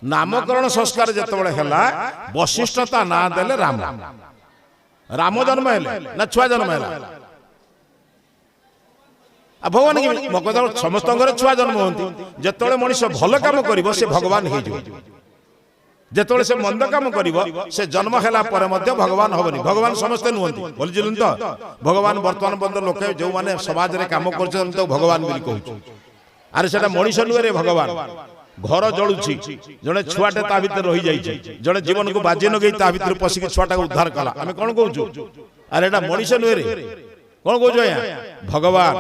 नामकरण संस्कार जितेबाला है वशिष्ठ ता ना देले राम राम जन्म है ना छुआ जन्म है भगवान की मकदा समस्त छुआ जन्म होती जिते मनुष्य भल कम कर भगवान हो जिते से मंद कम कर जन्म है भगवान हेनी भगवान समस्ते नुहति बोली तो भगवान बर्तमान बंद लोक जो मैंने समाज में कम कर भगवान कहूँ अरे से मनीष नुहे भगवान घर जलुची जड़े छुआटे ता भीतर रही जाइए जड़े जीवन को बाजी नगे ता भीतर पशिक छुआटा उद्धार कला आम कौन कहूँ अरे एटा मनीष नुहे कौन कहूँ भगवान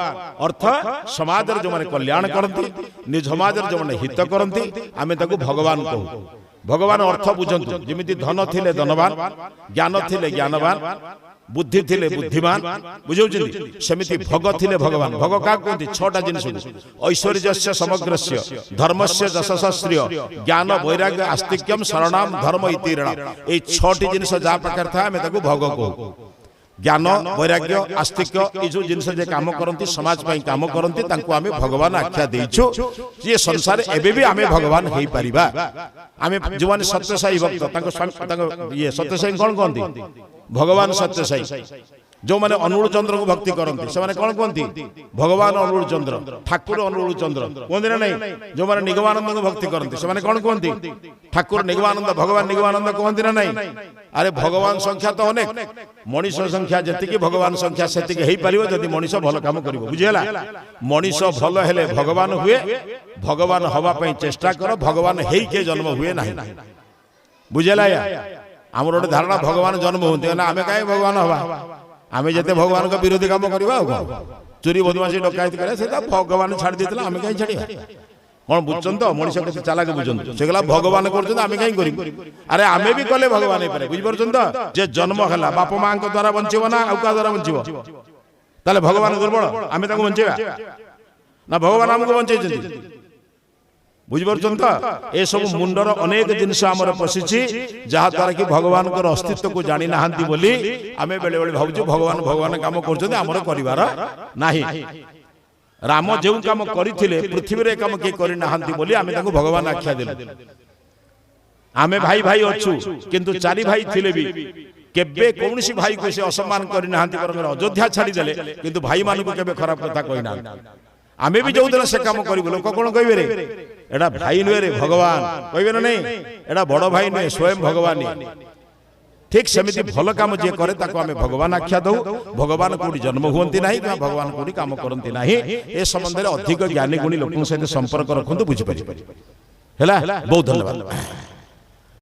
अर्थ समाज जो मैंने कल्याण करती निज समाज जो मैंने हित करती आम भगवान कहूँ भगवान अर्थ बुझंतु जमिति धन थिले धनवान ज्ञान थिले ज्ञानवान बुद्धि थिले बुद्धिमान बुझौछन्ति सेमिति भग थिले भगवान भग का कहते छटा जिनिस ऐश्वर्यस्य समग्रस्य धर्मस्य जशस्त्रिय ज्ञान वैराग्य आस्तिक्यम शरणाम धर्म इति ए छटी जिनिस जा प्रकार था आमे ताको भग कहू ज्ञान वैराग्य आस्तिक्य ये जो जिनस जे काम करती समाज पाई काम करती तांको आमे भगवान आख्या देइछु ये संसार एबे भी आमे भगवान हेई परिबा आमे जो माने सत्यसाई भक्त तांको ये सत्यसाई कोन कहंती भगवान सत्यसाई जो माने अनुकूल चंद्र को भक्ति करती से माने कौन कहती भगवान अनुकूल चंद्र ठाकुर अनुकूल चंद्र कहते ना नहीं जो माने निगमानंद को भक्ति करती से माने कौन कहती ठाकुर निगमानंद भगवान निगमानंद कहते ना नहीं अरे भगवान संख्या तो अनेक मनीष संख्या जी भगवान संख्या से जदि मनीष भल कम कर बुझेगा मनीष भल हेले भगवान हुए भगवान हवाई चेष्टा कर भगवान हे के जन्म हुए ना बुझेगा आम गोटे धारणा भगवान जन्म होते आम कहीं भगवान हवा आम जिते भगवान का विरोधी काम करवा चोरी बदमाशी डकायत कर भगवान छाड़ देते आम कहीं छाड़ा कौन बुझुन तो मनीष के चालाक बुझुन से गला भगवान करें कहीं कर अरे आम भी कले भगवान बुझीपार तो जे जन्म है बाप माँ द्वारा बंचब ना आउ क्या द्वारा बंचब ताले भगवान दुर्बल आम बंचेगा ना भगवान आमको बंचे बुझीपार तो ये सब मुंडर अनेक जिनस आमर पशिची जहाँ द्वारा कि भगवान अस्तित्व को जानी ना बोली आम बेले बेले भावुँ भगवान भगवान काम कर राम जो काम करते पृथ्वी में कम किए करना बोली आम भगवान आख्या देलु आमे भाई भाई अच्छु किंतु चारि भाई थिले भी केबे कौन सी भाई को से असम्मान करना अयोध्या छाड़ीदे किंतु भाई मान को केबे खराब कथा कहना आमे भी जो दिन से काम करूँ लोक कौन कहे रे एटा भाई नुहे रे भगवान कहे ना नहीं एटा बड़ भाई नुहे स्वयं भगवान ठीक सेमिति भल काम जे करे ताको आमे भगवान आख्या दऊ भगवान कोडी जन्म हुअंती नाही कि भगवान कोडी काम करंती नाही ए संबंध रे अधिक ज्ञानी गुणी लोकन सहित संपर्क रखंतु बुझि पारि हेला बहुत धन्यवाद।